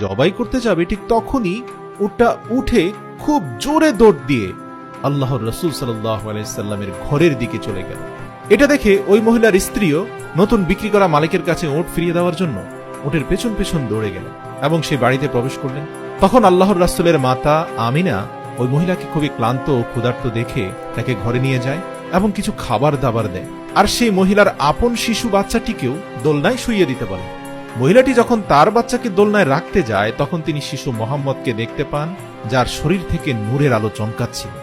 জবাই করতে যাবে ঠিক তখনই উটটা উঠে খুব জোরে দৌড় দিয়ে আল্লাহর রাসূল সাল্লাল্লাহু আলাইহি সাল্লামের ঘরের দিকে চলে গেল। এটা দেখে ওই মহিলার স্ত্রীও নতুন বিক্রি করা মালিকের কাছে উট ফিরিয়ে দেওয়ার জন্য উটের পেছন পেছন দৌড়ে গেল এবং সে বাড়িতে প্রবেশ করলেন। তখন আল্লাহর রাসূলের মাতা আমিনা ওই মহিলাকে খুবই ক্লান্ত ও ক্ষুধার্ত দেখে তাকে ঘরে নিয়ে যায় এবং কিছু খাবার দাবার দেয়, আর সেই মহিলার আপন শিশু বাচ্চাটিকেও দোলনায় শুইয়ে দিতে বলে। মহিলাটি যখন তার বাচ্চাকে দোলনায় রাখতে যায় তখন তিনি শিশু মোহাম্মদকে দেখতে পান, যার শরীর থেকে নূরের আলো চমকাচ্ছিল।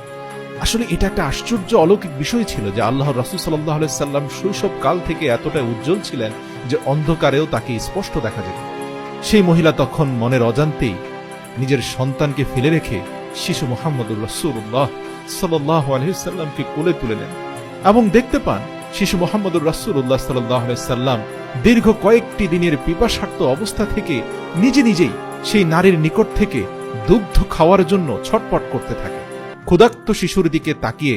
আসলে এটা একটা আশ্চর্য অলৌকিক বিষয় ছিল যে আল্লাহর রাসূল সাল্লাল্লাহু আলাইহি সাল্লাম শৈশব কাল থেকে এতটা উজ্জ্বল ছিলেন যে অন্ধকারেও তাকে স্পষ্ট দেখা যেত। সেই মহিলা তখন মনের অজান্তেই নিজের সন্তানকে ফেলে রেখে শিশু মুহাম্মদুর রাসূলুল্লাহ সাল্লাল্লাহু আলাইহি সাল্লামকে কোলে তুলে নেন এবং দেখতে পান শিশু মুহাম্মদুর রাসূলুল্লাহ সাল্লাল্লাহু আলাইহি সাল্লাম দীর্ঘ কয়েকটি দিনের পিপাসার্ত অবস্থা থেকে নিজে নিজেই সেই নারীর নিকট থেকে দুগ্ধ খাওয়ার জন্য ছটপট করতে থাকে। ক্ষুধার্ত শিশুর দিকে তাকিয়ে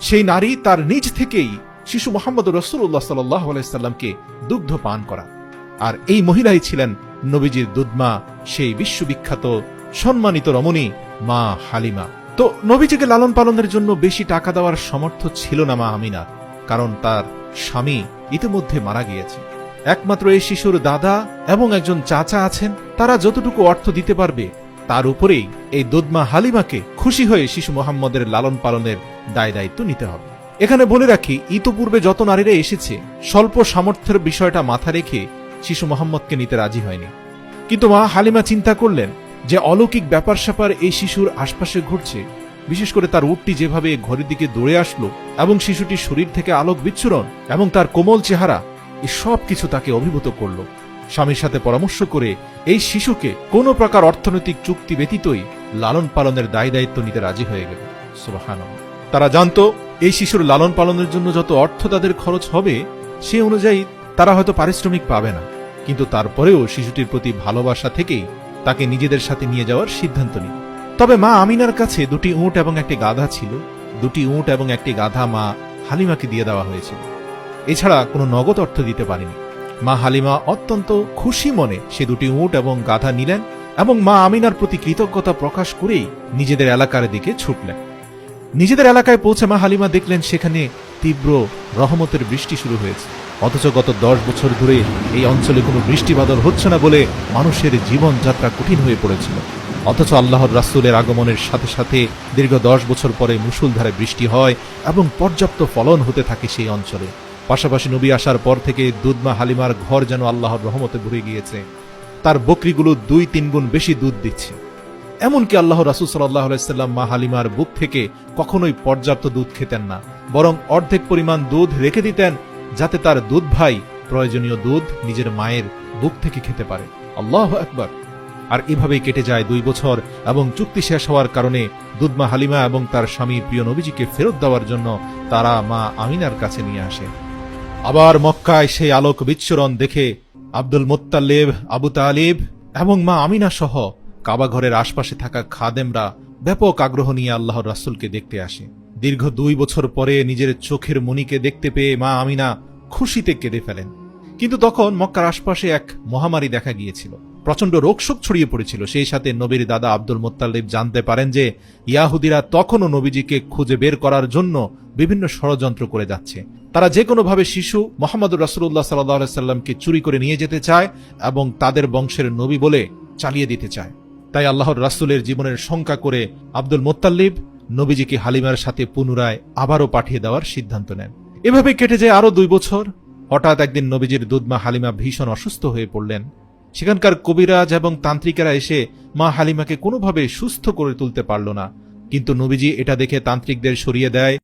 সেই নারী তার নিজ থেকেই শিশু মুহাম্মদুর রাসূলুল্লাহ সাল্লাল্লাহু আলাইহি সাল্লামকে দুগ্ধ পান করা। আর এই মহিলাই ছিলেন নবীজির দুধমা, সেই বিশ্ববিখ্যাত সম্মানিত রমণী মা হালিমা। তো নবীজিকে লালন পালনের জন্য বেশি টাকা দেওয়ার সামর্থ্য ছিল না মা আমিনার, কারণ তার স্বামী ইতিমধ্যে মারা গিয়েছে। একমাত্র এই শিশুর দাদা এবং একজন চাচা আছেন, তারা যতটুকু অর্থ দিতে পারবে তার উপরেই এই দুধমা হালিমাকে খুশি হয়ে শিশু মুহাম্মদের লালন পালনের দায় দায়িত্ব নিতে হবে। এখানে বলে রাখি, ইতোপূর্বে যত নারীরা এসেছে স্বল্প সামর্থ্যের বিষয়টা মাথা রেখে শিশু মুহাম্মদকে নিতে রাজি হয়নি, কিন্তু মা হালিমা চিন্তা করলেন যে অলৌকিক ব্যাপার স্যাপার এই শিশুর আশপাশে ঘটছে, বিশেষ করে তার উটটি যেভাবে ঘরের দিকে দৌড়ে আসলো এবং শিশুটির শরীর থেকে আলোক বিচ্ছুরণ এবং তার কোমল চেহারা, এই সব কিছু তাকে অভিভূত করল। স্বামীর সাথে পরামর্শ করে এই শিশুকে কোনো প্রকার অর্থনৈতিক চুক্তি ব্যতীতই লালন পালনের দায় দায়িত্ব নিতে রাজি হয়ে গেল। সুবহানাল্লাহ। তারা জানতো এই শিশুর লালন পালনের জন্য যত অর্থ তাদের খরচ হবে সে অনুযায়ী তারা হয়তো পারিশ্রমিক পাবে না, কিন্তু তারপরেও শিশুটির প্রতি ভালোবাসা থেকেই তাকে নিজেদের সাথে নিয়ে যাওয়ার সিদ্ধান্ত নিল। তবে মা আমিনার কাছে দুটি উট এবং একটি গাধা ছিল। দুটি উট এবং একটি গাধা মা হালিমাকে দিয়ে দেওয়া হয়েছিল, এছাড়া কোনো নগদ অর্থ দিতে পারেনি। মা হালিমা অত্যন্ত খুশি মনে সে দুটি উট এবং গাধা নিলেন এবং মা আমিনার প্রতি কৃতজ্ঞতা প্রকাশ করেই নিজেদের এলাকার দিকে ছুটলেন। নিজেদের এলাকায় পৌঁছে মা হালিমা দেখলেন সেখানে তীব্র রহমতের বৃষ্টি শুরু হয়েছে, অথচ গত 10 বছর ধরে এই অঞ্চলে কোনো বৃষ্টি বাদল হচ্ছে না বলে মানুষের জীবনযাত্রা কঠিন হয়ে পড়েছিল। অথচ আল্লাহর রাসূলের আগমনের সাথে সাথে দীর্ঘ 10 বছর পরে মুষলধারে বৃষ্টি হয় এবং পর্যাপ্ত ফলন হতে থাকে সেই অঞ্চলে। পাশাপাশি নবী আসার পর থেকে দুধমা হালিমার ঘর যেন আল্লাহর রহমতে ভরে গিয়েছে। তার বকরিগুলো 2-3 গুণ বেশি দুধ দিচ্ছে। এমনকি আল্লাহ রাসূল সাল্লাল্লাহু আলাইহি সাল্লাম মা হালিমার বুক থেকে কখনোই পর্যাপ্ত দুধ খেতেন না, বরং অর্ধেক পরিমাণ দুধ রেখে দিতেন যাতে তার দুধ ভাই প্রয়োজনীয় দুধ নিজের মায়ের বুক থেকে খেতে পারে। আল্লাহু আকবার। আর এভাবেই কেটে যায় 2 বছর এবং চুক্তি শেষ হওয়ার কারণে দুধমা হালিমা এবং তার স্বামী প্রিয় নবীজিকে ফেরত দেওয়ার জন্য তারা মা আমিনার কাছে নিয়ে আসে। আবার মক্কায় সেই আলোক বিচ্ছুরণ দেখে আব্দুল মুত্তালিব, আবু তালিব এবং মা আমিনা সহ কাবা ঘরের আশপাশে থাকা খাদেমরা ব্যাপক আগ্রহ নিয়ে আল্লাহর রাসূলকে দেখতে আসে। দীর্ঘ 2 বছর পরে নিজের চোখের মণিকে দেখতে পেয়ে মা আমিনা খুশিতে কেঁদে ফেলেন। কিন্তু তখন মক্কার আশপাশে এক মহামারী দেখা গিয়েছিল, প্রচন্ড রোগশোক ছড়িয়ে পড়েছিল। সেই সাথে নবীর দাদা আব্দুল মুত্তালিব জানতে পারেন যে ইয়াহুদিরা তখনও নবীজিকে খুঁজে বের করার জন্য বিভিন্ন ষড়যন্ত্র করে যাচ্ছে। তারা যে কোনোভাবে শিশু মুহাম্মদুর রাসূলুল্লাহ সাল্লাল্লাহু আলাইহি সাল্লামকে চুরি করে নিয়ে যেতে চায় এবং তাদের বংশের নবী বলে চালিয়ে দিতে চায়। তাই আল্লাহর রাসূলের জীবনের শঙ্কা করে আব্দুল মুত্তালিব নবীজিকে হালিমার সাথে পুনরায় আবারও পাঠিয়ে দেওয়ার সিদ্ধান্ত নেন। এভাবে কেটে যায় আরো 2 বছর। হঠাৎ একদিন নবীজির দুধমা হালিমা ভীষণ অসুস্থ হয়ে পড়লেন। সেখানকার কবিরাজ এবং তান্ত্রিকেরা এসে মা হালিমাকে কোনোভাবে সুস্থ করে তুলতে পারল না, কিন্তু নবীজি এটা দেখে তান্ত্রিকদের সরিয়ে দেয়